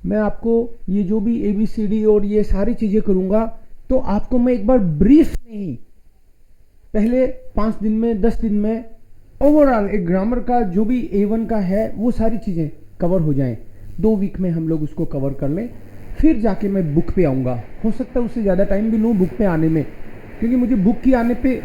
मैं आपको ये जो भी ABCD और ये सारी चीज़ें करूँगा, तो आपको मैं एक बार ब्रीफ में ही पहले 5 दिन में 10 दिन में ओवरऑल एक ग्रामर का जो भी A1 का है वो सारी चीज़ें कवर हो जाएं। 2 वीक में हम लोग उसको कवर कर लें, फिर जाके मैं बुक पे आऊँगा। हो सकता है उससे ज़्यादा टाइम भी लूँ बुक पे आने में, क्योंकि मुझे बुक की आने पे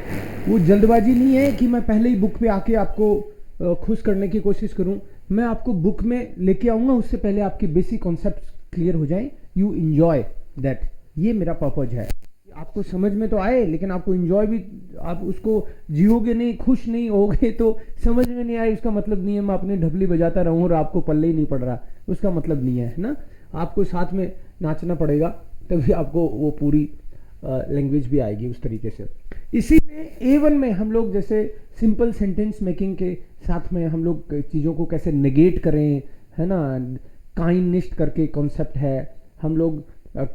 वो जल्दबाजी नहीं है कि मैं पहले ही बुक पे आके आपको खुश करने की कोशिश करूँ। मैं आपको बुक में लेके आऊँगा, उससे पहले आपके बेसिक कॉन्सेप्ट क्लियर हो जाएं, यू इन्जॉय दैट। ये मेरा पर्पज है, आपको समझ में तो आए, लेकिन आपको एंजॉय भी, आप उसको जियोगे नहीं, खुश नहीं होगे तो समझ में नहीं आए, उसका मतलब नहीं है मैं अपने ढबली बजाता रहूं और आपको पल्ले ही नहीं पड़ रहा, उसका मतलब नहीं है ना। आपको साथ में नाचना पड़ेगा, तभी आपको वो पूरी लैंग्वेज भी आएगी उस तरीके से। इसी में A1 में हम लोग जैसे सिंपल सेंटेंस मेकिंग के साथ में हम लोग चीज़ों को कैसे नेगेट करें, है ना, काइंडनेस करके कॉन्सेप्ट है, हम लोग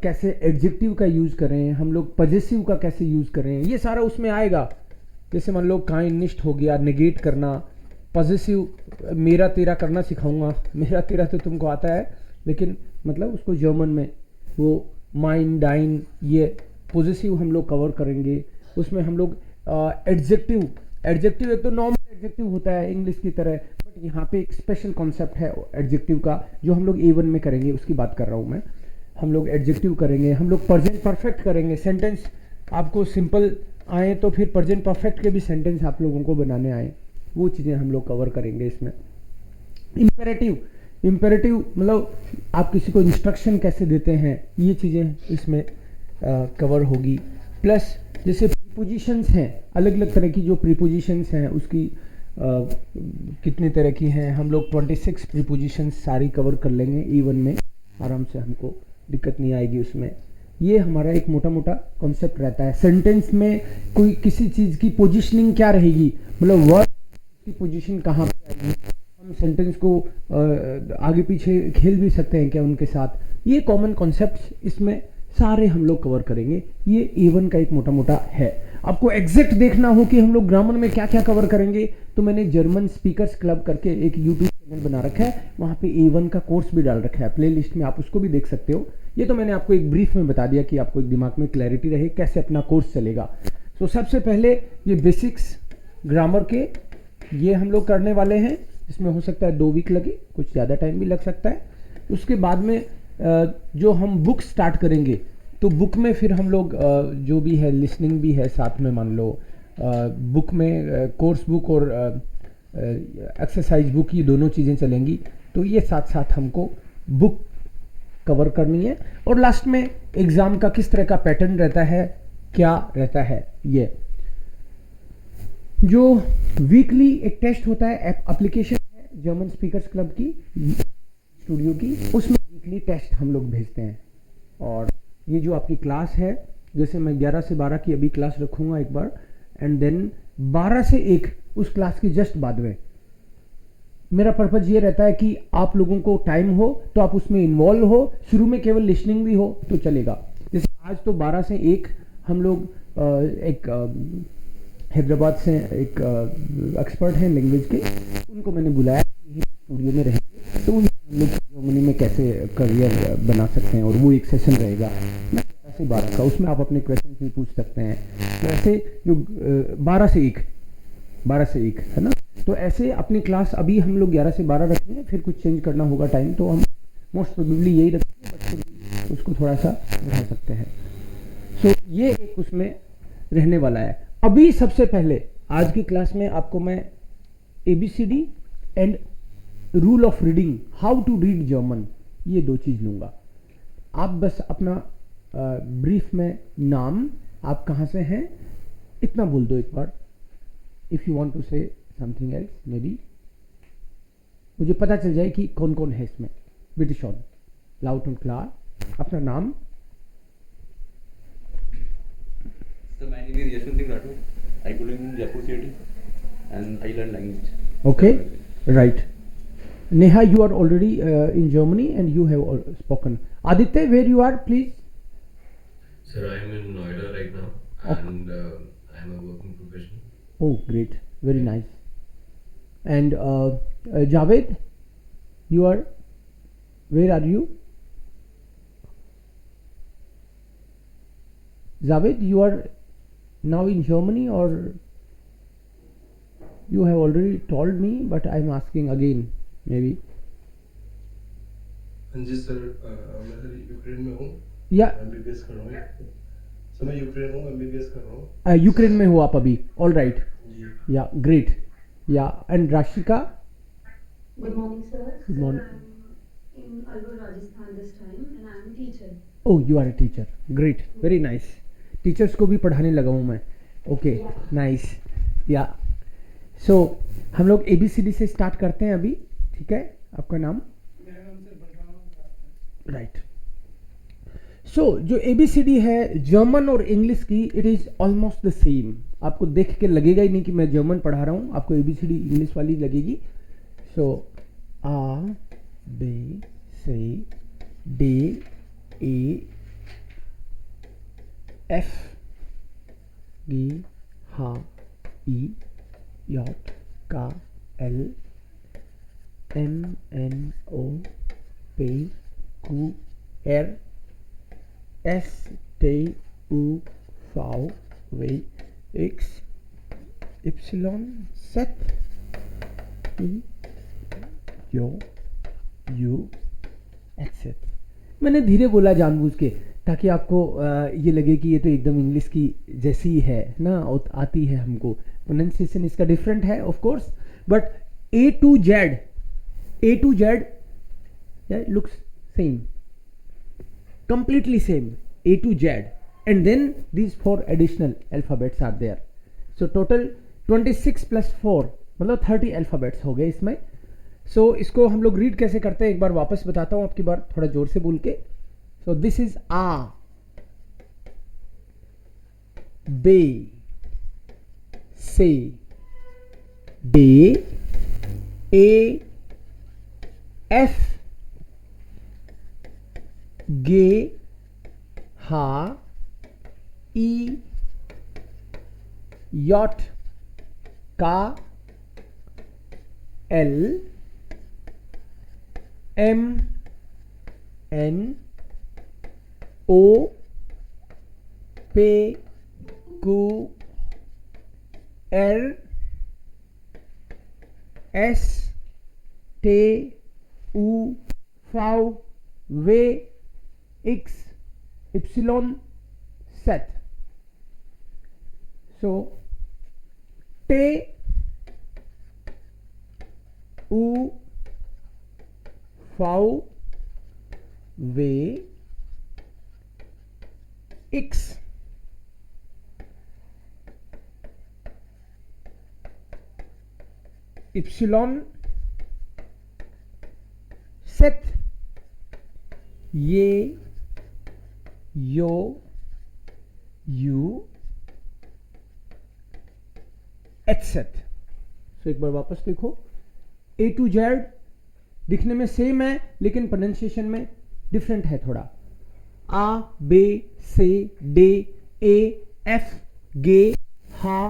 कैसे एडजेक्टिव का यूज़ करें, हम लोग पजेसिव का कैसे यूज़ करें, ये सारा उसमें आएगा। जैसे मान लो काइंडनेस हो गया, नेगेट करना, पजेसिव मेरा तेरा करना सिखाऊंगा। मेरा तेरा तो तुमको आता है, लेकिन मतलब उसको जर्मन में वो माइन डाइन, ये पॉजिटिव हम लोग कवर करेंगे। उसमें हम लोग एडजेक्टिव, एडजेक्टिव एक तो नॉर्मल एडजेक्टिव होता है इंग्लिश की तरह, बट यहाँ पे एक स्पेशल कॉन्सेप्ट है एडजेक्टिव का जो हम लोग A1 में करेंगे, उसकी बात कर रहा हूँ मैं। हम लोग एडजेक्टिव करेंगे, हम लोग प्रेजेंट परफेक्ट करेंगे। सेंटेंस आपको सिंपल आए तो फिर प्रेजेंट परफेक्ट के भी सेंटेंस आप लोगों को बनाने आए, वो चीज़ें हम लोग कवर करेंगे इसमें। इम्पेरेटिव, इम्पेरेटिव मतलब आप किसी को इंस्ट्रक्शन कैसे देते हैं, ये चीज़ें इसमें कवर होगी। प्लस जैसे प्रीपोजिशंस हैं, अलग अलग तरह की जो प्रीपोजिशंस हैं उसकी कितने तरह की हैं, हम लोग 26 प्रीपोजिशंस सारी कवर कर लेंगे A1 में आराम से, हमको दिक्कत नहीं आएगी उसमें। ये हमारा एक मोटा मोटा कॉन्सेप्ट रहता है। सेंटेंस में कोई किसी चीज़ की पोजीशनिंग क्या रहेगी, मतलब वर्ड की पोजीशन कहाँ पे आएगी, हम सेंटेंस को आगे पीछे खेल भी सकते हैं क्या उनके साथ, ये कॉमन कॉन्सेप्ट इसमें सारे हम लोग कवर करेंगे। ये A1 का एक मोटा मोटा है। आपको एग्जैक्ट देखना हो कि हम लोग ग्रामर में क्या क्या कवर करेंगे, तो मैंने जर्मन स्पीकर्स क्लब करके एक यूट्यूब चैनल बना रखा है, वहाँ पे A1 का कोर्स भी डाल रखा है प्ले लिस्ट में, आप उसको भी देख सकते हो। ये तो मैंने आपको एक ब्रीफ में बता दिया कि आपको एक दिमाग में क्लैरिटी रहे कैसे अपना कोर्स चलेगा। तो सबसे पहले ये बेसिक्स ग्रामर के ये हम लोग करने वाले हैं, इसमें हो सकता है 2 वीक लगे, कुछ ज़्यादा टाइम भी लग सकता है। उसके बाद में जो हम बुक स्टार्ट करेंगे, तो बुक में फिर हम लोग जो भी है लिसनिंग भी है साथ में, मान लो बुक में कोर्स बुक और एक्सरसाइज बुक, ये दोनों चीज़ें चलेंगी। तो ये साथ साथ हमको बुक कवर करनी है। और लास्ट में एग्ज़ाम का किस तरह का पैटर्न रहता है, क्या रहता है, ये जो वीकली एक टेस्ट होता है, एप्लीकेशन है जर्मन स्पीकर्स क्लब की स्टूडियो की, उसमें वीकली टेस्ट हम लोग भेजते हैं। और ये जो आपकी क्लास है, जैसे मैं 11 से 12 की अभी क्लास रखूँगा एक बार, एंड देन 12 से 1 उस क्लास के जस्ट बाद में मेरा पर्पज़ ये रहता है कि आप लोगों को टाइम हो तो आप उसमें इन्वॉल्व हो। शुरू में केवल लिसनिंग भी हो तो चलेगा। जैसे आज तो 12 से 1 हम लोग एक हैदराबाद से एक एक्सपर्ट हैं लैंग्वेज के, उनको मैंने बुलाया स्टूडियो में रहेंगे, तो उन लोग जर्मनी में कैसे करियर बना सकते हैं, और वो एक सेशन रहेगा 11 से 12 का, उसमें आप अपने क्वेश्चन भी पूछ सकते हैं। तो ऐसे जो 12 से 1 है ना, तो ऐसे अपनी क्लास अभी हम लोग 11 से 12 रखेंगे, फिर कुछ चेंज करना होगा टाइम तो हम मोस्ट प्रोबेबली यही रखेंगे, बट फिर उसको थोड़ा सा बढ़ा सकते हैं। सो ये एक उसमें रहने वाला है। अभी सबसे पहले आज की क्लास में आपको मैं ABCD and rule of reading, how to read German, ये 2 चीज़ लूँगा। आप बस अपना ब्रीफ में नाम, आप कहाँ से हैं, इतना बोल दो एक बार। If you want to say something else maybe, मुझे पता चल जाए कि कौन कौन है इसमें। British on loud and clear, अपना नाम। So my name is Yashwant Singh Rathod. I go in Jaipur city and I learn language. Okay, right. Neha, you are already in Germany and you have spoken. Aditya, where you are, please? Sir, I am in Noida right now, and I am a working professional. Oh, great, very nice. And Javed, you are, where are you? Javed, you are now in Germany, or you have already told me, but I'm asking again, maybe. हाँ जी sir, मैं sir Ukraine में हूँ, Yeah, MBBS कर रहा हूँ sir. मैं Ukraine हूँ, MBBS कर रहा हूँ यूक्रेन में हो आप अभी? ऑल राइट, जी। या ग्रेट, या and Rashika? Good morning, sir. Good Sir, morning. I'm in Alwar, Rajasthan this time, and I'm a teacher. Oh, you are a teacher. Great, very nice. Teachers को भी पढ़ाने लगा हूँ मैं. Okay, nice. या सो हम लोग ABCD से स्टार्ट करते हैं अभी. ठीक है, आपका नाम? मेरा नाम सर बलराम। राइट. सो जो ABCD है जर्मन और इंग्लिश की, it is almost the same. आपको देख के लगेगा ही नहीं कि मैं जर्मन पढ़ा रहा हूँ, आपको ABCD इंग्लिश वाली लगेगी. सो A B C D E F G H I J K L M N O P Q R S T U V W X Y Z E U एक्सेट. मैंने धीरे बोला जानबूझ के, ताकि आपको ये लगे कि ये तो एकदम इंग्लिश की जैसी ही है ना, आती है हमको. प्रोनाउंसिएशन इसका डिफरेंट है of course, but A to Z looks same, completely same, A to Z, and then these 4 additional alphabets are there. So total 26 plus 4 मतलब 30 alphabets हो गए इसमें. सो इसको हम लोग रीड कैसे करते हैं एक बार वापस बताता हूं, आपकी बार थोड़ा जोर से बोल के. सो दिस इज आ, बे से, डे, ए एफ गे हा ई यॉट का L M N O P Q R S T U V W X Y Z. So T U V W X Y Z ये यो यू एक्सेट. सो एक बार वापस देखो, A to Z दिखने में same है लेकिन प्रोनाउंसिएशन में डिफरेंट है थोड़ा. आ बे से डे ए एफ गे हा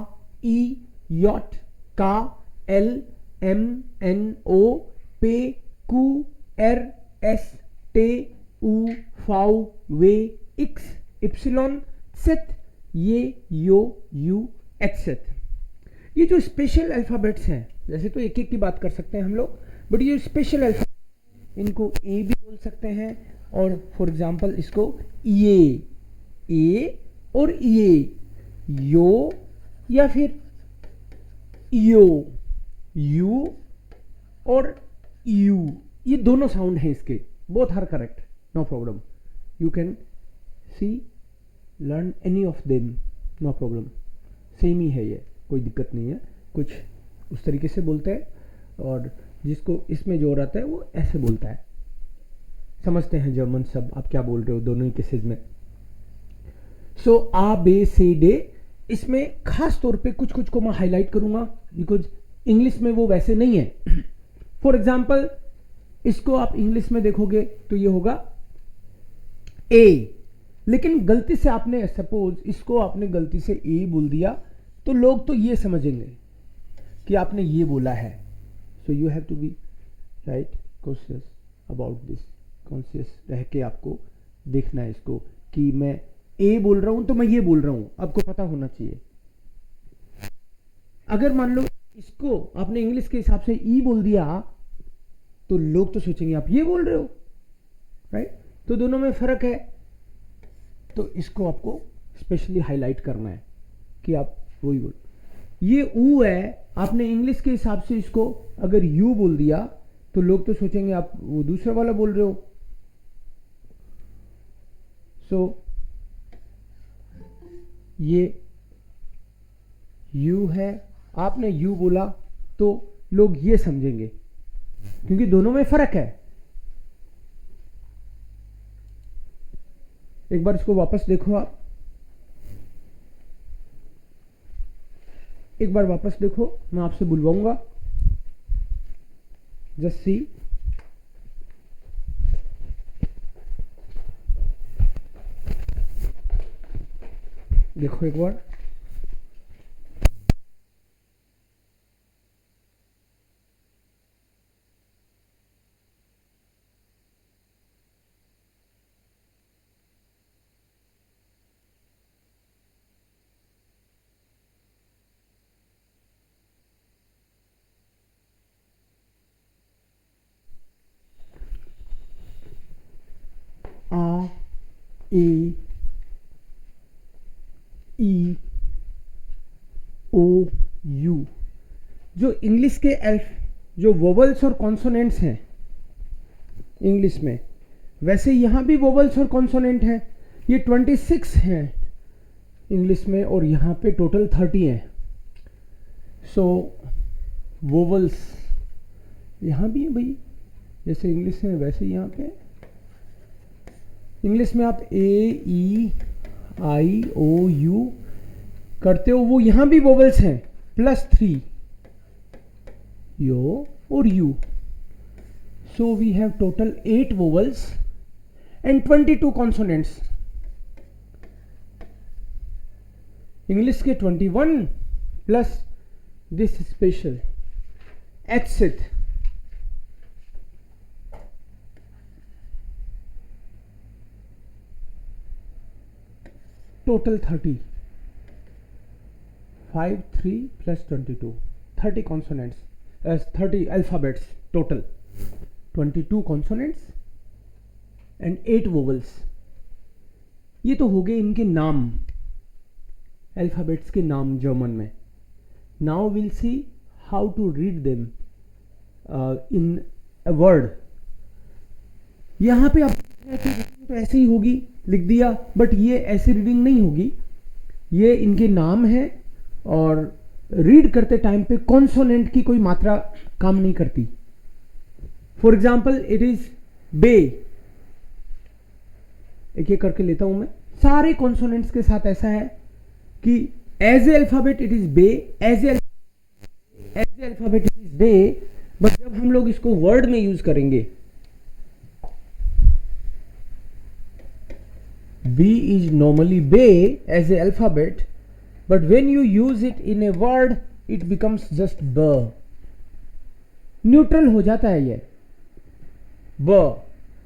ई यॉट का एल एम एन ओ पे क्यू आर एस टे उ फाउ वे एक्स इप्सिलॉन सेट ये यो यू एक्सेट. ये जो स्पेशल अल्फाबेट्स हैं, जैसे तो एक एक की बात कर सकते हैं हम लोग, बट ये स्पेशल अल्फाबेट, इनको ए भी बोल सकते हैं, और फॉर एग्जांपल इसको ए और यो या फिर यू और यू, ये दोनों साउंड हैं इसके, both are correct, no problem. You can see learn any of them, no problem. Same ही है ये, कोई दिक्कत नहीं है. कुछ उस तरीके से बोलते हैं और जिसको इसमें जोर आता है वो ऐसे बोलता है. समझते हैं जर्मन सब आप क्या बोल रहे हो दोनों ही केसेस में. सो आ बे से डे, इसमें खास तौर पे कुछ कुछ को मैं हाईलाइट करूंगा बिकॉज इंग्लिश में वो वैसे नहीं है. फॉर एग्जाम्पल इसको आप इंग्लिश में देखोगे तो ये होगा ए, लेकिन गलती से आपने सपोज इसको आपने गलती से ए बोल दिया तो लोग तो ये समझेंगे कि आपने ये बोला है. So you have to be right conscious about this, conscious रह के आपको देखना है इसको कि मैं ए बोल रहा हूं तो मैं ये बोल रहा हूं, आपको पता होना चाहिए। अगर मान लो इसको आपने इंग्लिश के हिसाब से ई बोल दिया तो लोग तो सोचेंगे आप ये बोल रहे हो, राइट? तो दोनों में फर्क है, तो इसको आपको स्पेशली हाईलाइट करना है कि आप वही बोल। ये ऊ है, आपने इंग्लिश के हिसाब से इसको अगर यू बोल दिया तो लोग तो सोचेंगे आप वो दूसरा वाला बोल रहे हो। सो ये यू है, आपने यू बोला तो लोग ये समझेंगे, क्योंकि दोनों में फर्क है। एक बार इसको वापस देखो, आप एक बार वापस देखो, मैं आपसे बुलवाऊंगा, जस्ट सी। देखो एक बार, आ, ए, ई, ओ, यू, जो इंग्लिश के जो वोवल्स और कॉन्सोनेंट्स हैं इंग्लिश में, वैसे यहाँ भी वोवल्स और कॉन्सोनेंट हैं। ये 26 हैं इंग्लिश में और यहाँ पे टोटल 30 हैं। सो वोवल्स यहाँ भी है भाई, जैसे इंग्लिश में वैसे यहाँ पे इंग्लिश में आप ए, ई, आई, ओ, यू करते हो, वो यहाँ भी वोवल्स हैं +3 यो और U. So we have total 8 vowels and 22 consonants. English के 21 प्लस दिस स्पेशल एक्सिट, total 30, 5, 3 plus 22, 30 consonants, 30 alphabets total, 22 consonants and 8 vowels। ये तो हो गए इनके नाम, अल्फाबेट्स के नाम जर्मन में। Now will see how to read them in a word. यहाँ पे आप तो ऐसे ही होगी, लिख दिया, बट ये ऐसी रीडिंग नहीं होगी। ये इनके नाम है और रीड करते टाइम पे कॉन्सोनेंट की कोई मात्रा काम नहीं करती। फॉर एग्जाम्पल इट इज बे, एक एक करके लेता हूं मैं। सारे कॉन्सोनेंट्स के साथ ऐसा है कि as a alphabet it is बे, as a alphabet it is बे, बट जब हम लोग इसको वर्ड में यूज करेंगे, B is normally Bay as a alphabet, but when you use it in a word, it becomes just B. Neutral हो जाता है ये B।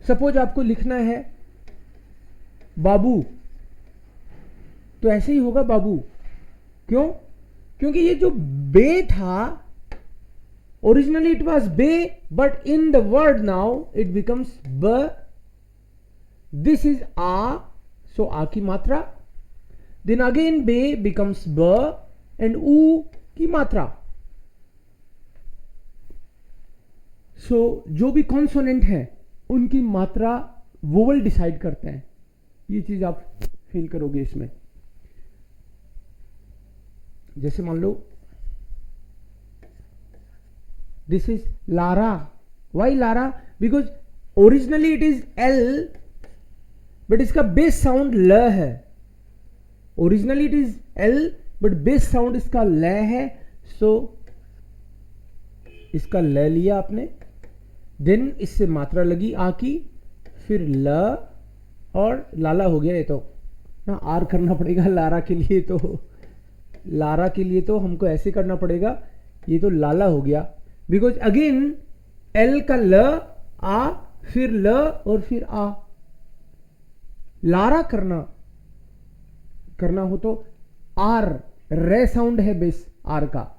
सपोज आपको लिखना है बाबू, तो ऐसे ही होगा बाबू। क्यों? क्योंकि ये जो बे था, ओरिजिनली इट वॉज बे, but in the word now it becomes ब। दिस इज आ, सो आ की मात्रा, देन अगेन बे बिकम्स ब एंड ऊ की मात्रा। सो जो भी कॉन्सोनेंट है उनकी मात्रा वोवल डिसाइड करते हैं। ये चीज आप फील करोगे इसमें। जैसे मान लो this is Lara. Why Lara? Because originally it is L, but इसका बेस साउंड ल है। Originally it is L, but base sound इसका ल है। सो इसका ल लिया आपने, देन इससे मात्रा लगी आ की, फिर ल और लाला हो गया। ये तो ना आर करना पड़ेगा लारा के लिए, तो लारा के लिए तो हमको ऐसे करना पड़ेगा। ये तो लाला हो गया, बिकॉज अगेन एल का ल आ, फिर ल और फिर आ। लारा करना करना हो तो आर, रे साउंड है बेस आर का,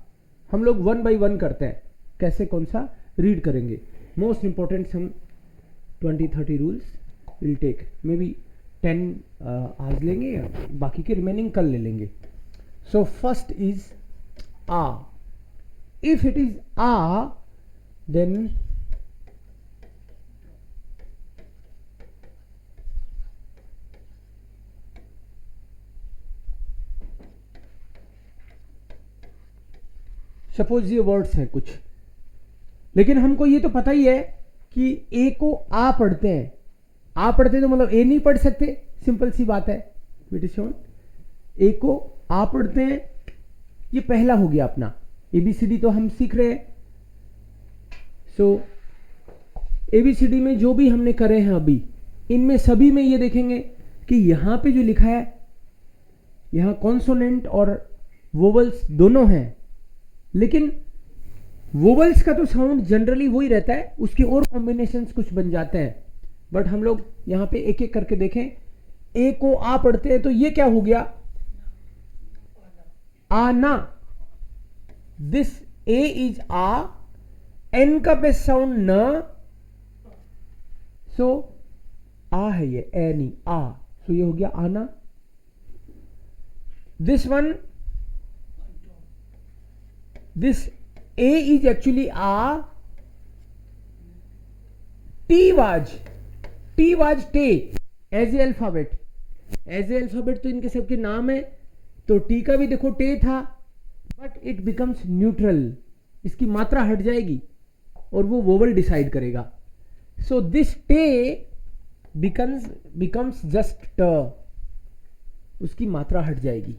हम लोग 1 by 1 करते हैं, कैसे कौन सा रीड करेंगे। मोस्ट इंपॉर्टेंट हम 20-30 rules will take, maybe 10 आज लेंगे, या बाकी के रिमेनिंग कल ले लेंगे। सो फर्स्ट इज आ, इफ इट इज आ देन सपोज ये वर्ड्स हैं कुछ, लेकिन हमको ये तो पता ही है कि ए को आ पढ़ते हैं, आ पढ़ते हैं तो मतलब ए नहीं पढ़ सकते, सिंपल सी बात है। बेटिशोन ए को आ पढ़ते हैं, ये पहला हो गया अपना, एबीसीडी तो हम सीख रहे हैं। सो एबीसीडी में जो भी हमने करे हैं अभी, इनमें सभी में ये देखेंगे कि यहां पे जो लिखा है, यहां कॉन्सोनेंट और वोवल्स दोनों हैं, लेकिन वोवल्स का तो साउंड जनरली वही रहता है, उसके और कॉम्बिनेशंस कुछ बन जाते हैं। बट हम लोग यहां पे एक एक करके देखें, ए को आ पढ़ते हैं तो ये क्या हो गया, आना, दिस ए इज आ, एन का बेस्ट साउंड न, सो आ है ये, ए नहीं आ, सो ये हो गया आना। This one, this A is actually A, T was T as a alphabet, तो इनके सबके नाम है, तो T का भी देखो टे था, बट इट बिकम्स न्यूट्रल, इसकी मात्रा हट जाएगी और वो वोवल डिसाइड करेगा। सो दिस टे बिकम्स जस्ट ट, उसकी मात्रा हट जाएगी,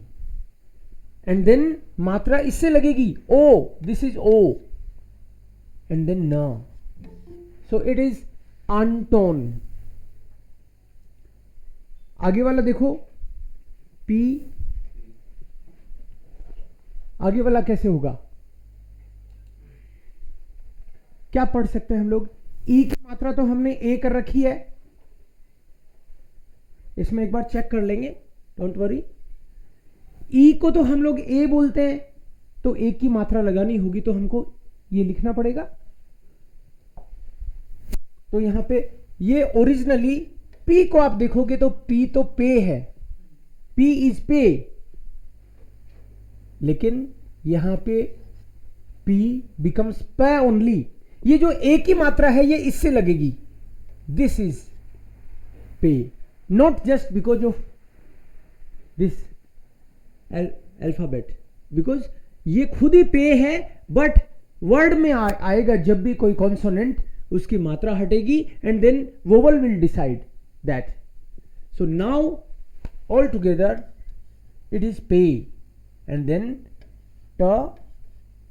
एंड देन मात्रा इससे लगेगी O, this is O, and then न, सो इट इज अनटोन। आगे वाला देखो पी, आगे वाला कैसे होगा, क्या पढ़ सकते हैं हम लोग, ई की मात्रा तो हमने ए कर रखी है, इसमें एक बार चेक कर लेंगे, डोंट वरी। ई को तो हम लोग ए बोलते हैं, तो ए की मात्रा लगानी होगी तो हमको ये लिखना पड़ेगा। तो यहां पे ये ओरिजिनली पी को आप देखोगे तो पी तो पे है, पी इज पे, लेकिन यहां पे पी बिकम्स पे ओनली। ये जो ए की मात्रा है ये इससे लगेगी, दिस इज पे, not just because of this alphabet, because ये खुद ही पे है, बट वर्ड में आएगा जब भी कोई कॉन्सोनेंट, उसकी मात्रा हटेगी and then vowel will decide that. So now all together it is पे, एंड देन ट,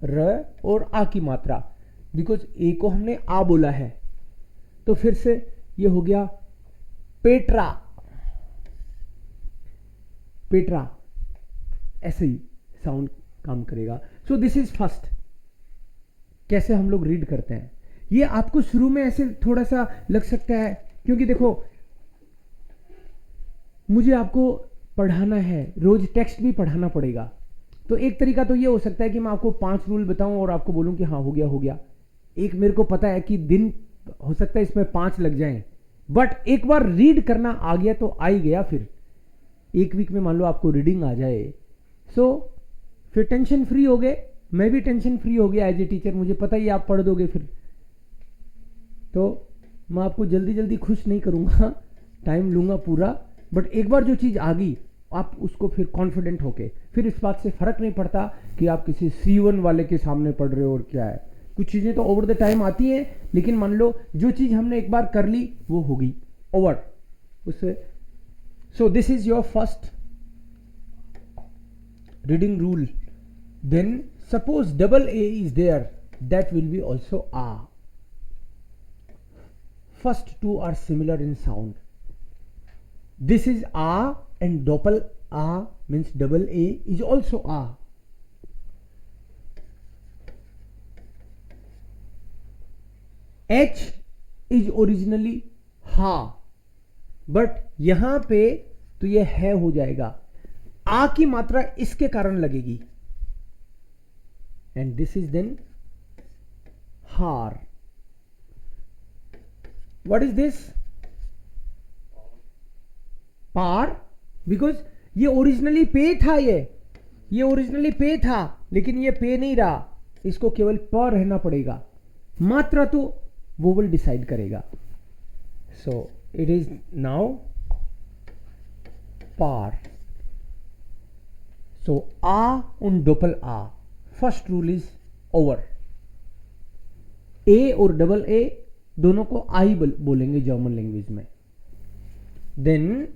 र और आ की मात्रा, बिकॉज ए को हमने आ बोला है, तो फिर से ये हो गया पेट्रा, पेट्रा, ऐसे ही साउंड काम करेगा। सो दिस इज फर्स्ट, कैसे हम लोग रीड करते हैं। ये आपको शुरू में ऐसे थोड़ा सा लग सकता है, क्योंकि देखो मुझे आपको पढ़ाना है, रोज टेक्स्ट भी पढ़ाना पड़ेगा, तो एक तरीका तो ये हो सकता है कि मैं आपको 5 रूल बताऊं और आपको बोलूं कि हाँ हो गया। एक मेरे को पता है कि दिन हो सकता है इसमें 5 लग जाएं, बट एक बार रीड करना आ गया तो आ ही गया। फिर एक वीक में मान लो आपको रीडिंग आ जाए, सो फिर टेंशन फ्री हो गए, मैं भी टेंशन फ्री हो गया एज ए टीचर, मुझे पता ही आप पढ़ दोगे फिर, तो मैं आपको जल्दी जल्दी खुश नहीं करूंगा, टाइम लूंगा पूरा। बट एक बार जो चीज़ आ गई आप उसको फिर कॉन्फिडेंट होके, फिर इस बात से फर्क नहीं पड़ता कि आप किसी C1 वाले के सामने पढ़ रहे हो और क्या है। कुछ चीज़ें तो ओवर द टाइम आती हैं, लेकिन मान लो जो चीज़ हमने एक बार कर ली वो होगी ओवर उससे। So this is your first reading rule. Then suppose double A is there, that will be also आ। First two are similar in sound. This is A and doppel A means double A is also A. H is originally Ha, but यहां पे तो ये है हो जाएगा। आ की मात्रा इसके कारण लगेगी, एंड दिस इज देन हार. What is this? पार. बिकॉज ये ओरिजिनली पे था, ये ओरिजिनली पे था, लेकिन ये पे नहीं रहा, इसको केवल प रहना पड़ेगा. मात्रा तो वोवल डिसाइड करेगा. सो इट इज नाउ पार. सो आ und doppel a. First rule is over. A और डबल ए दोनों को आई बोलेंगे जर्मन लैंग्वेज में. Then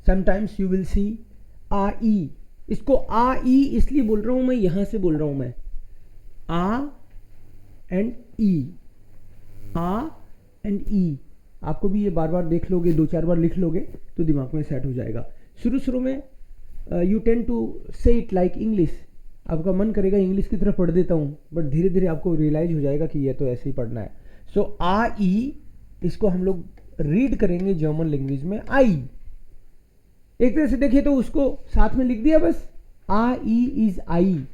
sometimes you will see आ ई. इसको आ ई इसलिए बोल रहा हूं मैं, यहां से बोल रहा हूं मैं, आ एंड ई, आ एंड ई. आपको भी ये बार बार देख लोगे, 2-4 बार लिख लोगे तो दिमाग में सेट हो जाएगा. शुरू में यू टेंड टू से इट लाइक इंग्लिश. आपका मन करेगा इंग्लिश की तरफ पढ़ देता हूँ, बट धीरे धीरे आपको रियलाइज हो जाएगा कि ये तो ऐसे ही पढ़ना है. सो आ ई, इसको हम लोग रीड करेंगे जर्मन लैंग्वेज में आई. एक तरह से देखिए तो उसको साथ में लिख दिया बस, आ ई इज आई.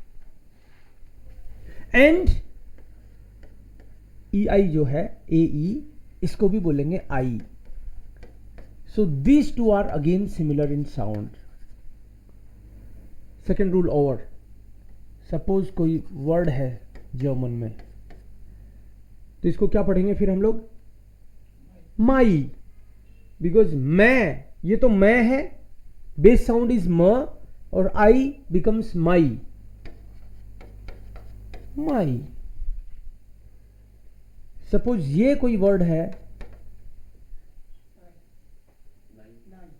एंड ई आई जो है, ए ई, इसको भी बोलेंगे आई. So these two are again similar in sound. Second rule over. Suppose कोई वर्ड है जर्मन में, तो इसको क्या पढ़ेंगे फिर हम लोग? माई. बिकॉज मैं, ये तो मैं है, बेस साउंड इज म, और I becomes my. My. Suppose ये कोई वर्ड है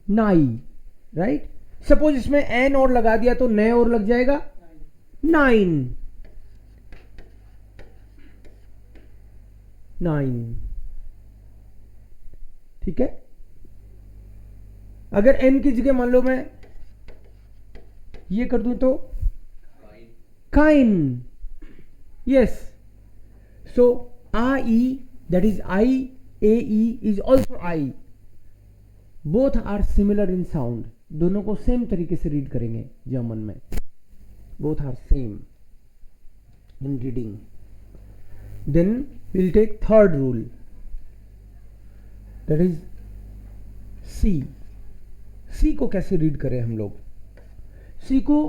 नाई, राइट? सपोज इसमें एन और लगा दिया तो नए और लग जाएगा नाइन. नाइन. ठीक है. अगर एन की जगह मान लो मैं ये कर दूं तो काइन. यस. सो आ ई, that is I, AE is also I. Both are similar in sound. दोनों को सेम तरीके से रीड करेंगे जर्मन में. Both are same in reading. Then we'll take third rule. That is C. C को कैसे रीड करें हम लोग? C को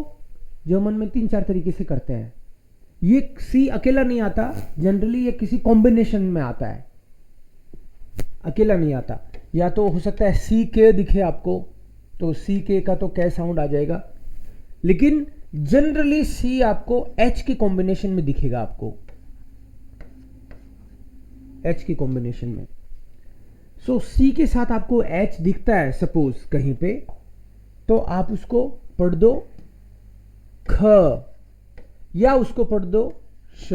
जर्मन में 3-4 तरीके से करते हैं. ये सी अकेला नहीं आता, जनरली ये किसी कॉम्बिनेशन में आता है, अकेला नहीं आता. या तो हो सकता है सी के दिखे आपको, तो सी के का तो कै साउंड आ जाएगा, लेकिन जनरली सी आपको एच के कॉम्बिनेशन में दिखेगा, आपको एच के कॉम्बिनेशन में. सो सी के साथ आपको एच दिखता है सपोज कहीं पे, तो आप उसको पढ़ दो ख, या उसको पढ़ दो श,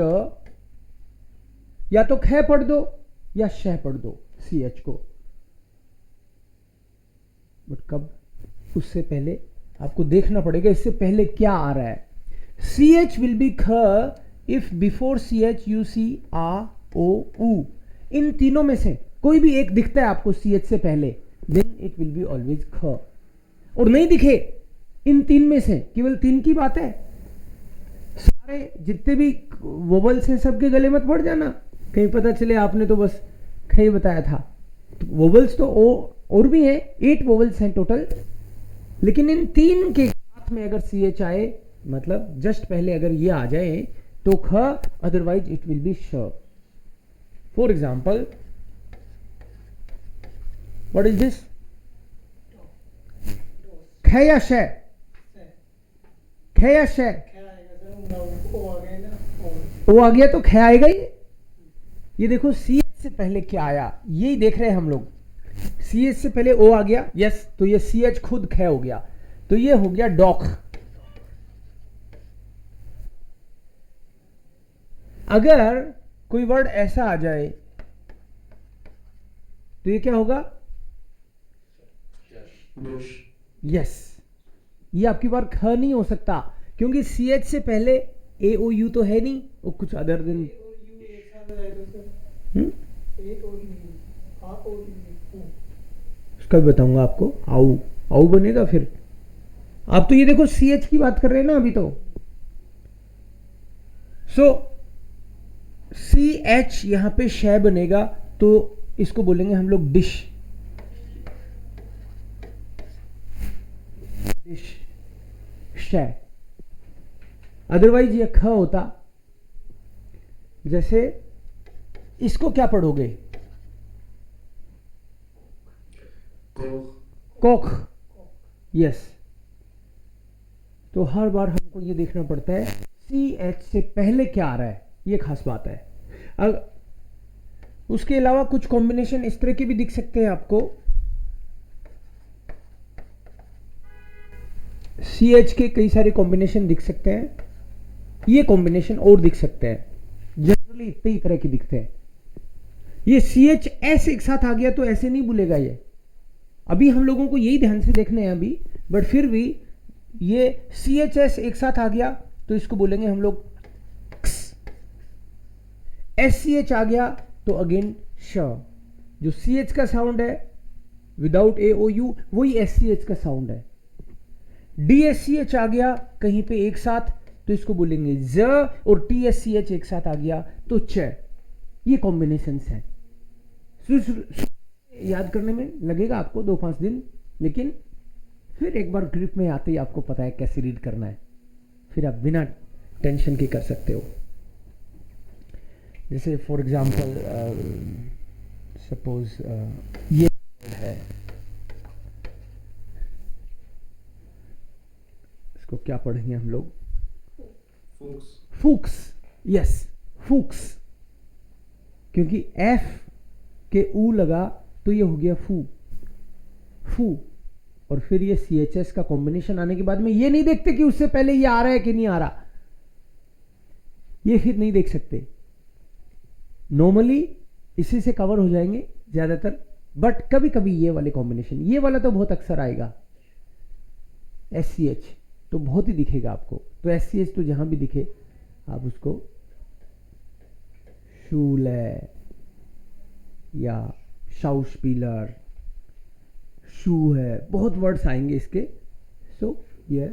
या तो ख पढ़ दो या श पढ़ दो सी एच को. बट कब? उससे पहले आपको देखना पड़ेगा इससे पहले क्या आ रहा है. सी एच विल बी ख if before C H you see आ ओ उ. इन तीनों में से कोई भी एक दिखता है आपको सी एच से पहले, then it will be always ख. और नहीं दिखे इन 3 में से, केवल 3 की बात है, सारे जितने भी वोवल्स हैं सबके गले मत पड़ जाना, कहीं पता चले आपने तो बस खई बताया था. तो वोवल्स तो और भी हैं, 8 वोवल्स हैं टोटल, लेकिन इन 3 के साथ में अगर सी एच आए, मतलब जस्ट पहले अगर ये आ जाए तो ख, अदरवाइज इट विल बी श. For example, what is this? ख या श? ख या श? ओ आ गया तो ख आएगा ही. ये देखो सी एच से पहले क्या आया, यही देख रहे हैं हम लोग. सी एच से पहले ओ आ गया, यस, तो ये सी एच खुद ख हो गया, तो ये हो गया डॉक. अगर कोई वर्ड ऐसा आ जाए तो ये क्या होगा? यस. ये आपकी बार ख नहीं हो सकता, क्योंकि सी एच से पहले ए ओ यू तो है नहीं, वो कुछ अदर दिन. उसका भी बताऊंगा आपको. आऊ, आऊ बनेगा फिर आप तो ये देखो CH की बात कर रहे हैं ना अभी तो। सो CH यहां पे शय बनेगा तो इसको बोलेंगे हम लोग डिश। डिश शय। अदरवाइज ये ख होता। जैसे इसको क्या पढ़ोगे? कोख। यस। तो हर बार हमको ये देखना पड़ता है CH से पहले क्या आ रहा है, ये खास बात है। उसके अलावा कुछ कॉम्बिनेशन इस तरह के भी दिख सकते हैं आपको। CH के कई सारे कॉम्बिनेशन दिख सकते हैं, ये कॉम्बिनेशन और दिख सकते हैं। जनरली इतने ही तरह के दिखते हैं। ये CH S एक साथ आ गया तो ऐसे नहीं भूलेगा ये। अभी हम लोगों को यही ध्यान से देखने हैं अभी, बट फिर भी ये CHS एक साथ आ गया तो इसको बोलेंगे हम लोग क्स। SCH आ गया तो अगेन श। जो CH का साउंड है विदाउट AOU वही SCH का साउंड है। DSCH आ गया कहीं पे एक साथ तो इसको बोलेंगे ज, और TSCH एक साथ आ गया तो च। ये कॉम्बिनेशंस हैं। याद करने में लगेगा आपको 2-5 दिन, लेकिन फिर एक बार ग्रिप में आते ही आपको पता है कैसे रीड करना है। फिर आप बिना टेंशन के कर सकते हो। जैसे फॉर एग्जांपल सपोज ये है, इसको क्या पढ़ेंगे हम लोग? फूक्स। यस, फूक्स। क्योंकि F के ऊ लगा तो ये हो गया फू। फू। और फिर ये CHS का कॉम्बिनेशन आने के बाद में ये नहीं देखते कि उससे पहले ये आ रहा है कि नहीं आ रहा, ये फिर नहीं देख सकते। नॉर्मली इसी से कवर हो जाएंगे ज्यादातर, बट कभी कभी ये वाले कॉम्बिनेशन, ये वाला तो बहुत अक्सर आएगा। SCH तो बहुत ही दिखेगा आपको, तो SCH तो जहां भी दिखे आप उसको शूले या शाउस्पीलर, शू है, बहुत वर्ड्स आएंगे इसके। सो ये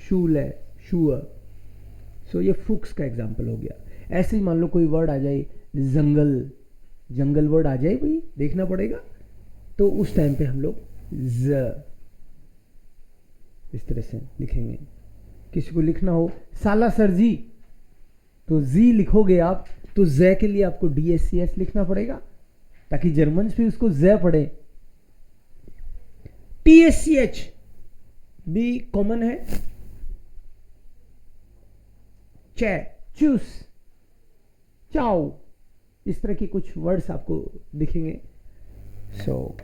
शूल है, शूअर। सो ये फुक्स का एग्जांपल हो गया। ऐसे ही मान लो कोई वर्ड आ जाए, जंगल, जंगल वर्ड आ जाए भाई, देखना पड़ेगा, तो उस टाइम पे हम लोग ज इस तरह से लिखेंगे। किसी को लिखना हो साला सरजी तो जी लिखोगे आप, तो ज के लिए आपको DSCS लिखना पड़ेगा ताकि जर्मन भी उसको ज पढ़े। TSCH भी कॉमन है। चे, चूस, चाओ, इस तरह के कुछ वर्ड्स आपको दिखेंगे। सो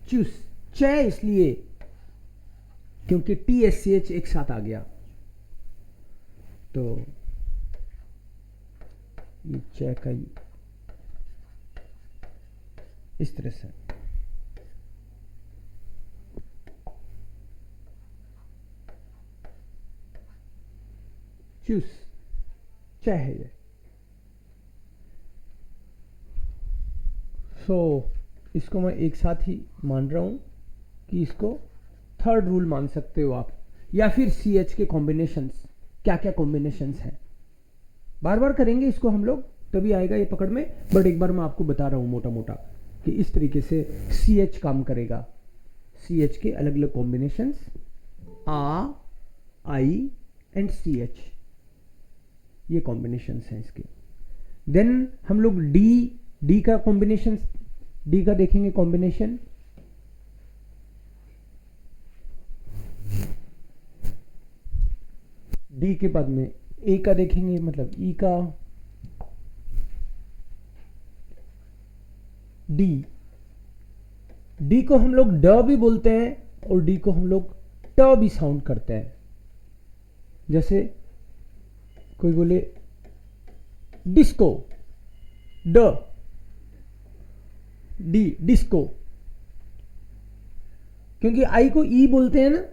चूस, चे इसलिए क्योंकि TSCH एक साथ आ गया, तो ये चे का इस तरह से। चूस, चे है ये। सो इसको मैं एक साथ ही मान रहा हूं कि इसको थर्ड रूल मान सकते हो आप, या फिर CH के कॉम्बिनेशंस, क्या क्या कॉम्बिनेशंस हैं। बार बार करेंगे इसको हम लोग, तभी आएगा ये पकड़ में, बट एक बार मैं आपको बता रहा हूं मोटा मोटा कि इस तरीके से CH काम करेगा। CH के अलग अलग कॉम्बिनेशंस, आ, आई एंड CH, ये कॉम्बिनेशंस हैं इसके। देन हम लोग डी का कॉम्बिनेशन, डी का देखेंगे कॉम्बिनेशन। डी के बाद में ए का देखेंगे, मतलब ई का। डी को हम लोग ड भी बोलते हैं और डी को हम लोग ट भी साउंड करते हैं। जैसे कोई बोले डिस्को, ड, डी, डिस्को। क्योंकि आई को ई बोलते हैं ना,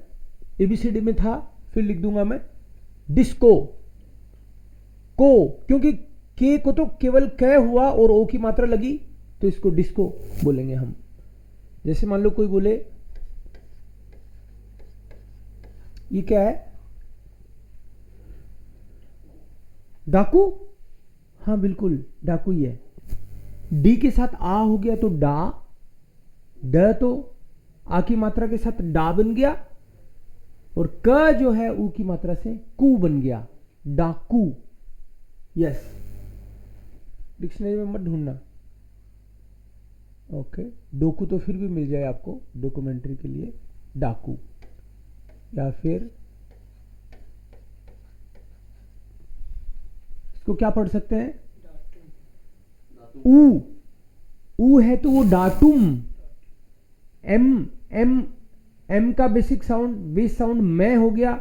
ABCD में था, फिर लिख दूंगा मैं डिस्को को, क्योंकि के को तो केवल क हुआ और ओ की मात्रा लगी, तो इसको डिस्को बोलेंगे हम। जैसे मान लो कोई बोले ये क्या है, डाकू, हाँ बिल्कुल डाकू ही है। डी के साथ आ हो गया तो डा, ड तो आ की मात्रा के साथ डा बन गया, और क जो है ऊ की मात्रा से कू बन गया, डाकू। यस, डिक्शनरी में मत ढूंढना। ओके, डोकू तो फिर भी मिल जाए आपको डॉक्यूमेंट्री के लिए, डाकू, या फिर इसको क्या पढ़ सकते हैं, ऊ, ऊ है तो वो डाटुम। एम एम एम का बेसिक साउंड, बेस साउंड मैं हो गया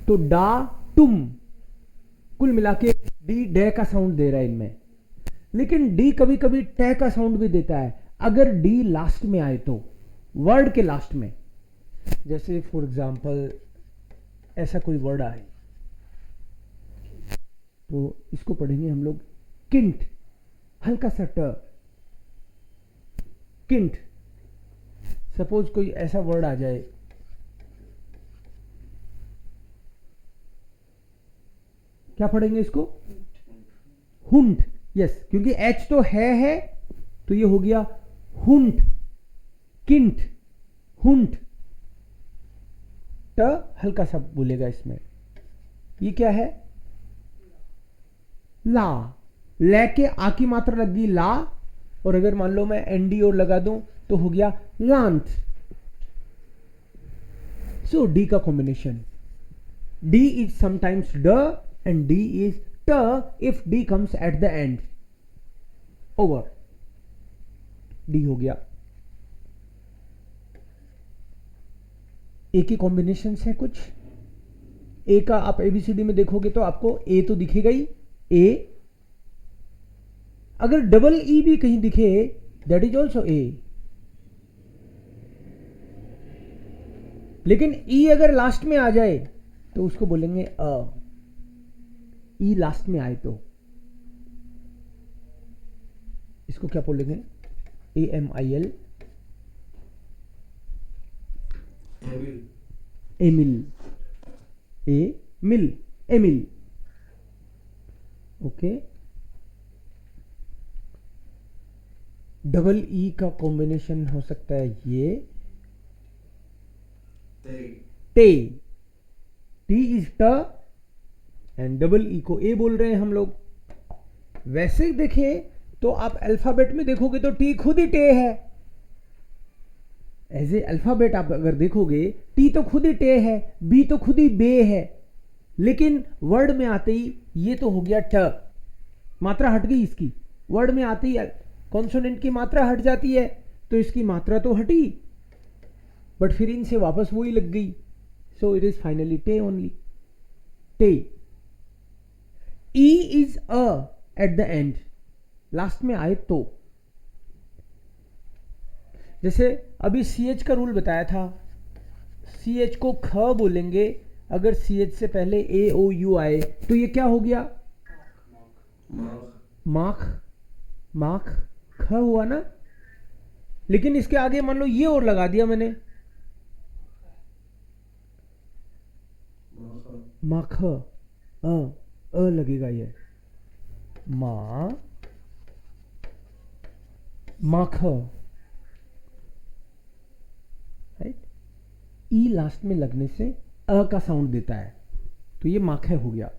तो डा टुम। कुल मिला के डी डे का साउंड दे रहा है इनमें, लेकिन डी कभी कभी टे का साउंड भी देता है अगर डी लास्ट में आए तो, वर्ड के लास्ट में। जैसे फॉर एग्जांपल ऐसा कोई वर्ड आए तो इसको पढ़ेंगे हम लोग किंट, हल्का सा ट, किंट। सपोज कोई ऐसा वर्ड आ जाए, क्या पढ़ेंगे इसको, हुंट। यस, क्योंकि एच तो है तो ये हो गया हुंट, किंट, हुंट। ट हल्का सा बोलेगा इसमें। ये क्या है, ला, ले के आ की मात्रा लग गई ला, और अगर मान लो मैं एनडी और लगा दूं तो हो गया लांट। सो डी का कॉम्बिनेशन, डी इज समटाइम्स ड एंड डी इज ट if D comes at the and. Over, D हो गया। ए के कॉम्बिनेशन है कुछ, ए का आप एबीसीडी में देखोगे तो आपको ए तो दिखेगा ही, ए। अगर डबल ई भी कहीं दिखे दैट इज ऑल्सो ए, लेकिन ई अगर लास्ट में आ जाए तो उसको बोलेंगे अ, ई लास्ट में आए तो इसको क्या बोलेंगे, A M I L, Emil, A मिल, एमिल। ओके, डबल ई का कॉम्बिनेशन हो सकता है ये टे, टी इज ट एंड डबल ई को ए बोल रहे हैं हम लोग। वैसे देखें तो आप अल्फाबेट में देखोगे तो टी खुद ही टे है, एज ए अल्फाबेट आप अगर देखोगे टी तो खुद ही टे है, बी तो खुद ही बे है, लेकिन वर्ड में आते ही ये तो हो गया ट, मात्रा हट गई इसकी। वर्ड में आते ही कॉन्सोनेंट की मात्रा हट जाती है तो इसकी मात्रा तो हटी, बट फिर इनसे वापस वही लग गई। सो इट इज फाइनली टे ओनली, टे। E is a eight the and, last में आए तो। जैसे अभी सी एच का रूल बताया था, सी एच को ख बोलेंगे अगर सी एच से पहले ए ओ यू आए तो ये क्या हो गया, माख, माख, ख हुआ ना। लेकिन इसके आगे मान लो ये और लगा दिया मैंने, माख, अ लगेगा ये, मा, माख, राइट। ई लास्ट में लगने से अ का साउंड देता है तो ये माखे हो गया,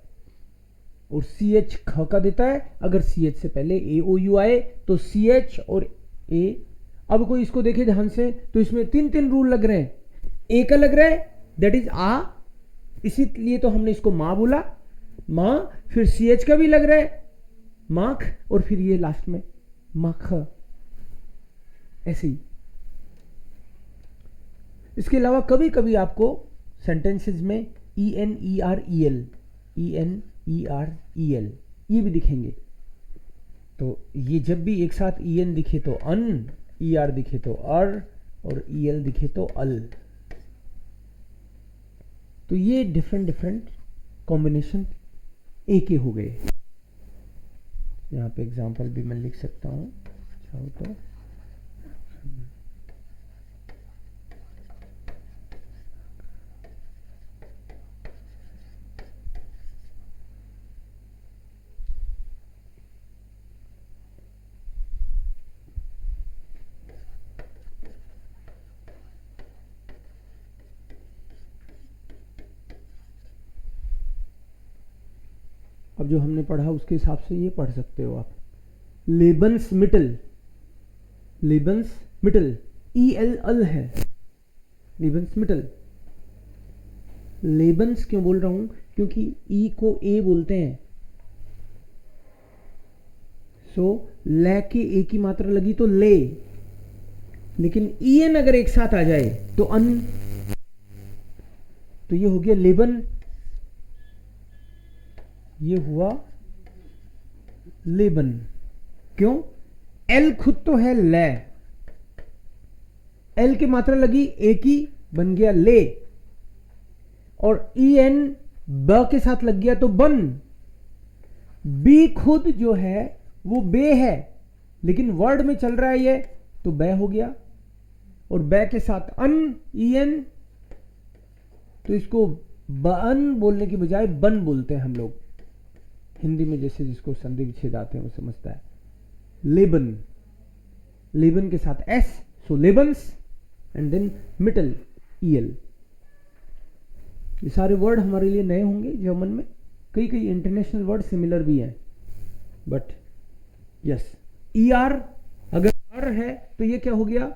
और सी एच ख का देता है अगर सी एच से पहले ए ओ यू आए तो सी एच और ए। अब कोई इसको देखे ध्यान से तो इसमें तीन तीन रूल लग रहे हैं। ए का लग रहा है दैट इज आ, इसीलिए तो हमने इसको मां बोला, मां। फिर सी एच का भी लग रहा है माख, और फिर ये लास्ट में माख, ऐसे ही। इसके अलावा कभी कभी आपको सेंटेंसेस में E N E R E L, E N E R E L ये भी दिखेंगे। तो ये जब भी एक साथ ई एन दिखे तो अन, ई आर दिखे तो अर, और ई एल दिखे तो अल। तो ये डिफरेंट डिफरेंट कॉम्बिनेशन ए के हो गए। यहाँ पे एग्जांपल भी मैं लिख सकता हूँ चाहो तो। अब जो हमने पढ़ा उसके हिसाब से ये पढ़ सकते हो आप। लेबन्समिटल, लेबन्समिटल, ELL है, लेबन्समिटल। लेबन्स क्यों बोल रहा हूं? क्योंकि ई को ए बोलते हैं, सो ले के ए की मात्रा लगी तो ले, लेकिन EN अगर एक साथ आ जाए तो अन, तो ये हो गया लेबन, ये हुआ लेबन। क्यों? एल खुद तो है ले, एल की मात्रा लगी ए की, बन गया ले, और EN ब के साथ लग गया तो बन। बी खुद जो है वो बे है, लेकिन वर्ड में चल रहा है ये, तो बै हो गया, और बै के साथ अन, EN, तो इसको बन बोलने की बजाय बन बोलते हैं हम लोग हिंदी में, जैसे जिसको संधि विच्छेद आते हैं वो समझता है। लेबन, लेबन के साथ एस, सो लेबन्स, एंड देन मिटल, EL। ये सारे वर्ड हमारे लिए नए होंगे जर्मन में, कई कई इंटरनेशनल वर्ड सिमिलर भी हैं, बट यस। ER अगर अर है तो ये क्या हो गया?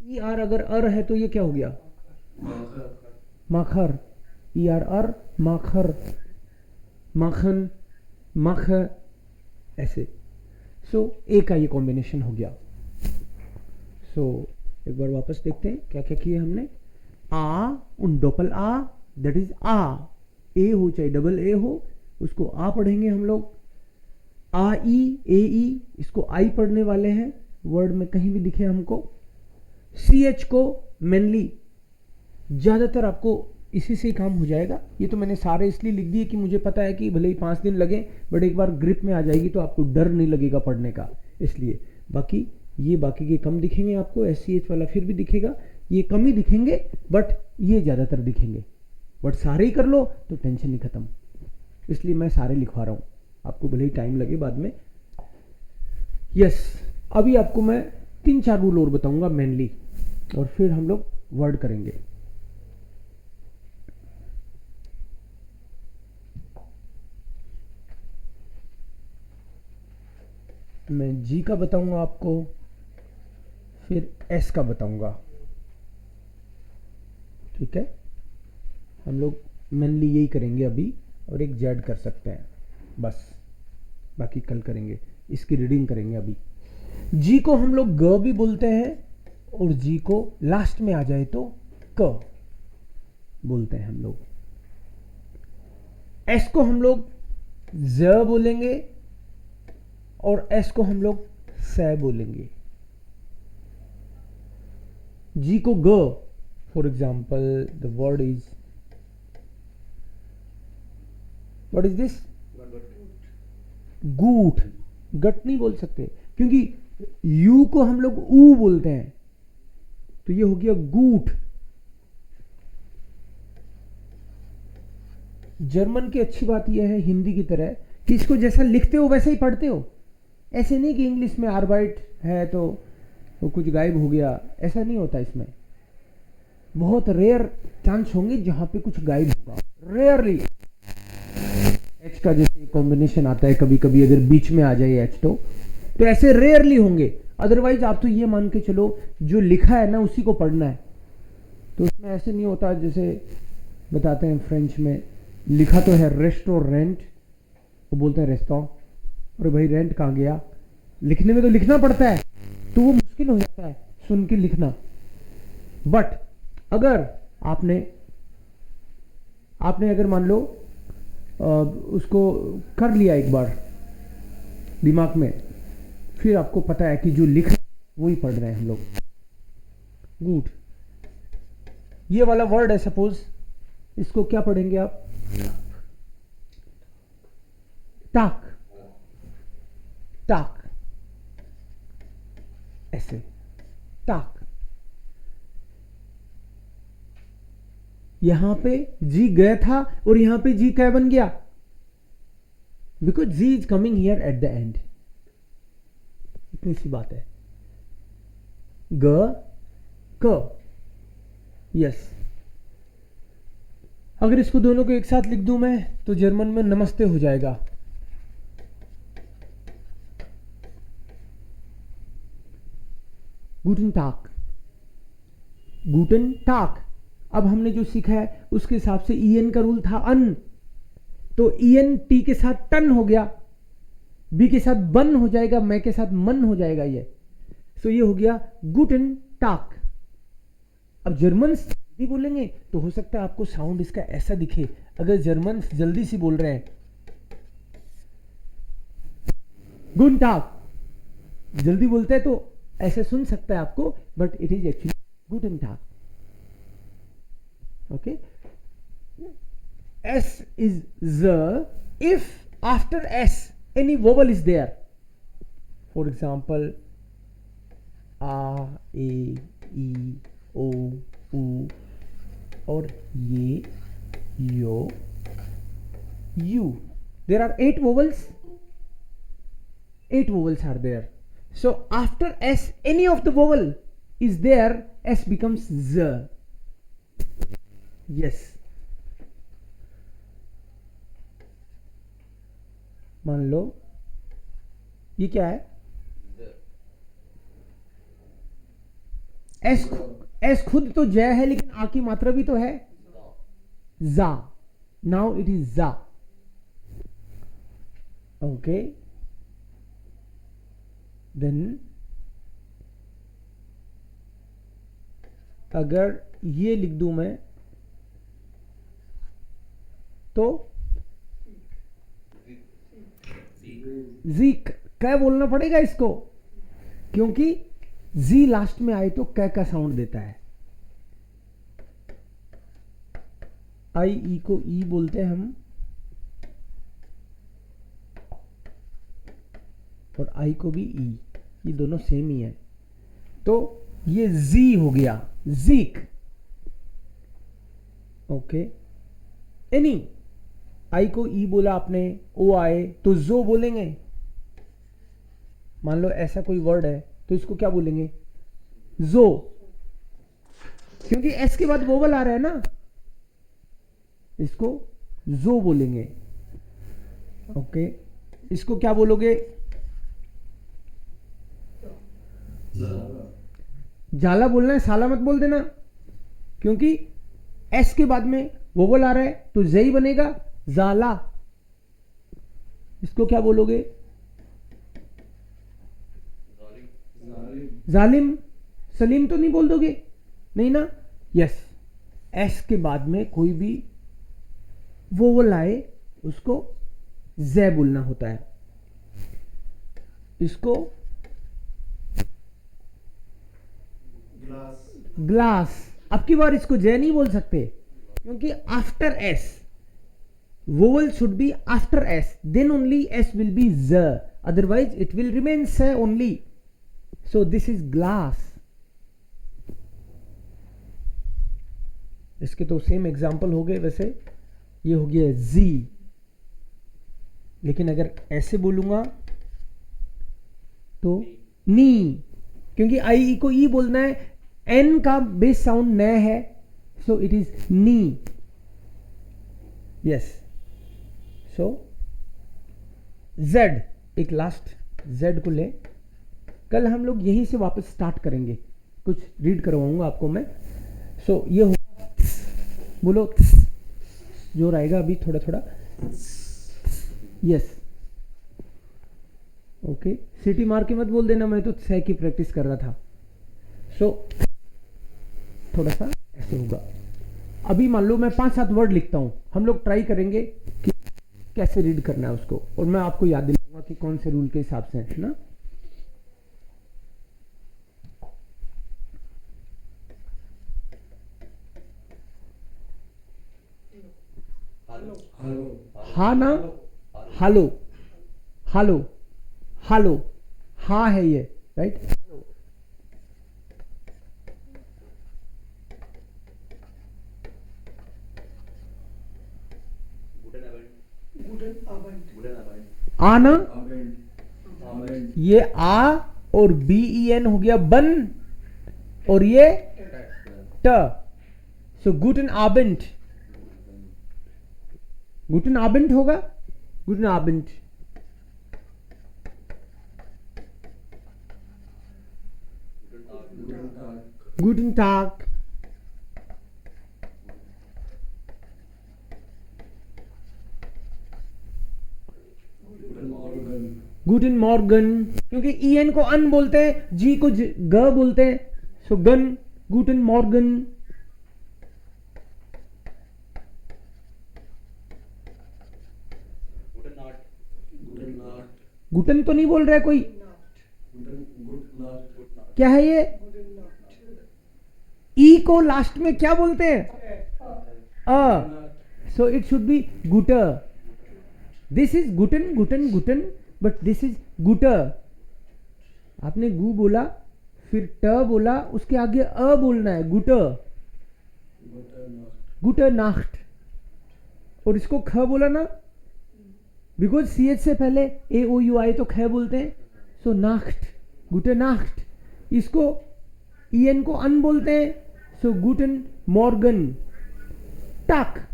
ER अगर अर है तो ये क्या हो गया? माखर, ER अर, माखर, माखन, मख, ऐसे। सो ए का ये कॉम्बिनेशन हो गया। सो एक बार वापस देखते हैं क्या क्या किए हमने। आ und डोपल आ, दैट इज आ, ए हो चाहे डबल ए हो, उसको आ पढ़ेंगे हम लोग। आ ई, ए ई, इसको आई पढ़ने वाले हैं, वर्ड में कहीं भी दिखे हमको। CH को मेनली ज्यादातर आपको इसी से ही काम हो जाएगा। ये तो मैंने सारे इसलिए लिख दिए कि मुझे पता है कि भले ही 5 दिन लगे, बट एक बार ग्रिप में आ जाएगी तो आपको डर नहीं लगेगा पढ़ने का, इसलिए। बाकी ये बाकी के कम दिखेंगे आपको, SCH वाला फिर भी दिखेगा, ये कम ही दिखेंगे, बट ये ज्यादातर दिखेंगे। बट सारे ही कर लो तो टेंशन नहीं खत्म, इसलिए मैं सारे लिखवा रहा हूं, आपको भले ही टाइम लगे बाद में। यस, अभी आपको मैं 3-4 रूल और बताऊंगा मेनली, और फिर हम लोग वर्ड करेंगे। मैं जी का बताऊंगा आपको, फिर एस का बताऊंगा, ठीक है। हम लोग मेनली यही करेंगे अभी, और एक जेड कर सकते हैं बस, बाकी कल करेंगे। इसकी रीडिंग करेंगे अभी। जी को हम लोग ग भी बोलते हैं, और जी को लास्ट में आ जाए तो क बोलते हैं हम लोग। एस को हम लोग ज बोलेंगे, और एस को हम लोग स बोलेंगे। जी को ग, for example the word is, what is this? गूट। गट नहीं बोल सकते, क्योंकि यू को हम लोग ऊ बोलते हैं, तो ये हो गया गूट। जर्मन की अच्छी बात यह है हिंदी की तरह कि इसको जैसा लिखते हो वैसे ही पढ़ते हो। ऐसे नहीं कि इंग्लिश में आर्बाइट है तो कुछ गायब हो गया, ऐसा नहीं होता इसमें। बहुत रेयर चांस होंगे जहां पे कुछ गायब होगा, रेयरली। एच का जैसे कॉम्बिनेशन आता है कभी कभी, अगर बीच में आ जाए एच तो ऐसे रेयरली होंगे। अदरवाइज आप तो ये मान के चलो जो लिखा है ना उसी को पढ़ना है, तो उसमें ऐसे नहीं होता। जैसे बताते हैं फ्रेंच में, लिखा तो है रेस्टोरेंट, वो बोलते हैं रेस्टोरेंट, अरे भाई रेंट कहाँ गया? लिखने में तो लिखना पड़ता है, तो वो मुश्किल हो जाता है सुन के लिखना। बट अगर आपने अगर मान लो उसको कर लिया एक बार दिमाग में, फिर आपको पता है कि जो लिखा वही पढ़ रहे हैं हम लोग। गुड। ये वाला वर्ड है सपोज, इसको क्या पढ़ेंगे आप? टाक, टाक, ऐसे टाक। यहां पे जी गया था और यहां पे जी क्या बन गया? Because G is coming here at the end. इतनी सी बात है। ग क, यस। अगर इसको दोनों को एक साथ लिख दूं मैं तो जर्मन में नमस्ते हो जाएगा। गूटन टाक, गूटन टाक। अब हमने जो सीखा है उसके हिसाब से ईएन का रूल था अन, तो ईएन टी के साथ टन हो गया, बी के साथ बन हो जाएगा, मैं के साथ मन हो जाएगा ये। सो ये हो गया गूटन टाक। अब जर्मन जल्दी बोलेंगे तो हो सकता है आपको साउंड इसका ऐसा दिखे, अगर जर्मन जल्दी से बोल रहे हैं गुन टाक, जल्दी बोलते हैं तो ऐसे सुन सकता है आपको, बट इट इज एक्चुअली गूटन टाक। Okay, S is the if after S any vowel is there. For example, A, E, O, U, or Ye, Yo, U. There are 8 vowels. 8 vowels are there. So after S, any of the vowel is there, S becomes Z. Yes. मान लो ये क्या है, S खुद तो जय है लेकिन आ की मात्रा भी तो है जा। नाउ इट इज जा। ओके, देन अगर ये लिख दूं मैं तो जी कै बोलना पड़ेगा इसको, क्योंकि जी लास्ट में आए तो कै का साउंड देता है। आई ई को ई बोलते हैं हम, और आई को भी ई, ये दोनों सेम ही है। तो ये जी हो गया, जीक। ओके, एनी आई को ई बोला आपने, ओ आए तो जो बोलेंगे। मान लो ऐसा कोई वर्ड है तो इसको क्या बोलेंगे, जो, क्योंकि एस के बाद वोवल आ रहा है ना, इसको जो बोलेंगे। ओके, इसको क्या बोलोगे, जाला बोलना है, साला मत बोल देना, क्योंकि एस के बाद में वोवल आ रहा है तो जे ही बनेगा, जाला। इसको क्या बोलोगे, जालिम। सलीम तो नहीं बोल दोगे, नहीं ना। यस, एस के बाद में कोई भी वोवल आए उसको जे बोलना होता है। इसको ग्लास। अब की बार इसको जे नहीं बोल सकते, क्योंकि after S vowel should be after s, then only s will be z, otherwise it will remain s only. So this is glass. इसके तो सेम एग्जाम्पल हो गए वैसे, ये हो गया z, लेकिन अगर ऐसे बोलूंगा तो नी, क्योंकि आई को ई बोलना है, एन का बेस साउंड न है, सो it is knee. Yes, so Z, एक लास्ट जेड को ले। कल हम लोग यहीं से वापस स्टार्ट करेंगे, कुछ रीड करवाऊंगा आपको मैं। सो ये होगा, बोलो जो रहेगा अभी थोड़ा थोड़ा। यस, ओके, सिटी मार के मत बोल देना, मैं तो सह की प्रैक्टिस कर रहा था। सो थोड़ा सा ऐसे होगा। अभी मान लो मैं 5-7 वर्ड लिखता हूं, हम लोग ट्राई करेंगे कि कैसे रीड करना है उसको, और मैं आपको याद दिलाऊंगा कि कौन से रूल के हिसाब से है ना। हा ना, हालो, हालो, हालो, हा है ये, राइट। आ ना, ये आ और बी ई एन हो गया बन, और ये ट। सो गुटन आबेंट, गुटन आबेंट होगा, गुटन आबेंट। गुटन टाग, गुटन मॉर्गन, क्योंकि ईएन को अन बोलते हैं, जी को ग बोलते हैं, सो गन, गुटन मॉर्गन। गुटन तो नहीं बोल रहा है कोई, क्या है ये? ई को लास्ट में क्या बोलते हैं? सो इट शुड बी गुटर। दिस इज गुटन, गुटन, गुटन, बट दिस इज गुटर। आपने गु बोला, फिर ट बोला, उसके आगे अ बोलना है, गुटर, गुटर नाख्ट। और इसको ख बोला ना, बिकॉज सी एच से पहले ए ओ यू आई तो ख बोलते हैं, सो नाख्ट, गुटर नाख्ट। इसको ई एन को अन बोलते हैं, सो गुटन मॉर्गन टाक।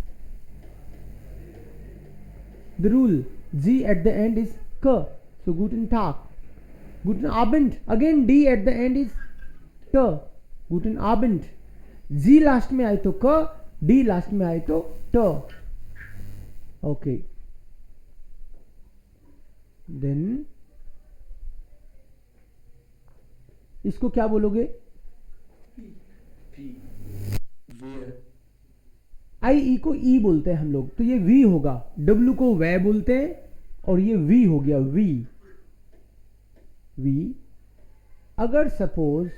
The rule, G at the end is K, so guten Tag. Guten Abend, again D at the end is T, guten Abend. G last में आए तो K, D last में आए तो T. Okay. Then इसको क्या बोलोगे? आई ई को ई बोलते हैं हम लोग, तो ये वी होगा। डब्ल्यू को वै बोलते हैं, और ये वी हो गया, वी। वी अगर सपोज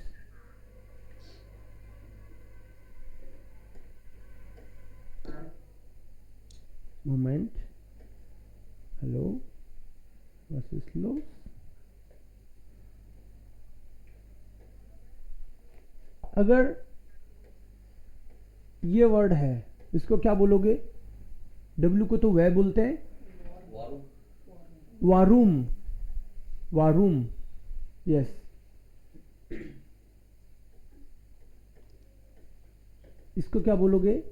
मोमेंट, हेलो, बस स्लो, अगर ये वर्ड है, इसको क्या बोलोगे? डब्ल्यू को तो वह बोलते हैं, वारूम, वारूम, यस। इसको क्या बोलोगे?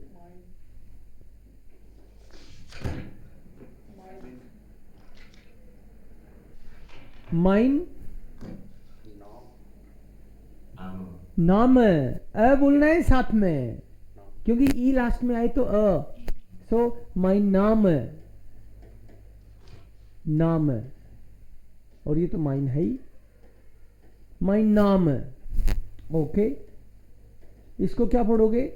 माइन, नाम, अ बोलना है साथ में, क्योंकि ई लास्ट में आए तो अ, सो माई नाम, नाम, और ये तो माइन है ही, माई नाम। ओके, इसको क्या पढ़ोगे?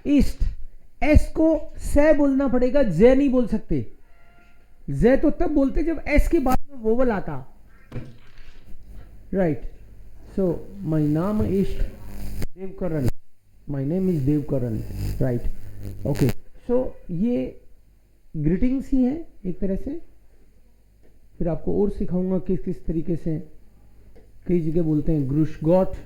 ईस्ट। एस को से बोलना पड़ेगा, जे नहीं बोल सकते। जे तो तब बोलते जब एस के बाद में वोवल आता, राइट। सो माय नाम is Devkaran, my name is Devkaran, right. Okay, so ये ग्रीटिंग्स ही हैं एक तरह से। फिर आपको और सिखाऊंगा किस किस तरीके से कई जगह बोलते हैं। ग्रुश गॉट,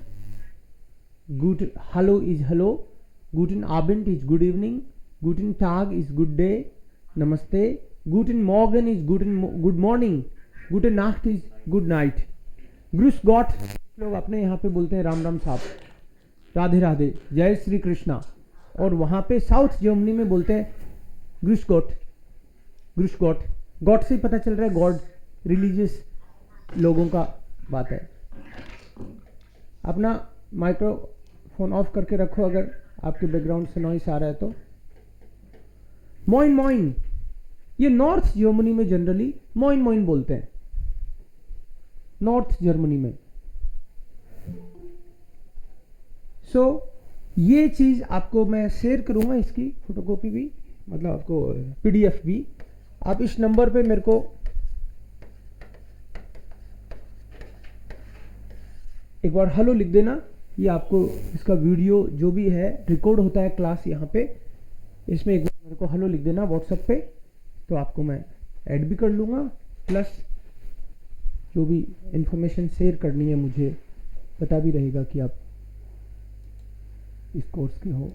गुड, हेलो इज हेलो, गुटन आबेंट इज गुड इवनिंग, गुटन टाग इज गुड डे, नमस्ते, गुटन मॉर्गन इज गुड मॉर्निंग, गुटन नाख्ट इज गुड नाइट। ग्रुस गॉट लोग अपने यहाँ पे बोलते हैं राम राम साहब, राधे राधे, जय श्री कृष्णा। और वहाँ पे साउथ जर्मनी में बोलते हैं ग्रुस गॉट, ग्रुस गॉट। गॉड से ही पता चल रहा है गॉड रिलीजियस लोगों का बात है। अपना माइक्रोफोन ऑफ करके रखो अगर आपके बैकग्राउंड से नॉइस आ रहा है तो। मोइन मोइन, ये नॉर्थ जर्मनी में जनरली मोइन मोइन बोलते हैं, नॉर्थ जर्मनी में। सो ये चीज आपको मैं शेयर करूंगा, इसकी फोटोकॉपी भी, मतलब आपको पीडीएफ भी। आप इस नंबर पे मेरे को एक बार हेलो लिख देना। ये आपको इसका वीडियो जो भी है रिकॉर्ड होता है क्लास यहाँ पे, इसमें एक बार मेरे को हेलो लिख देना व्हाट्सएप पे, तो आपको मैं ऐड भी कर लूँगा, प्लस जो भी इंफॉर्मेशन शेयर करनी है मुझे पता भी रहेगा कि आप इस कोर्स के हो।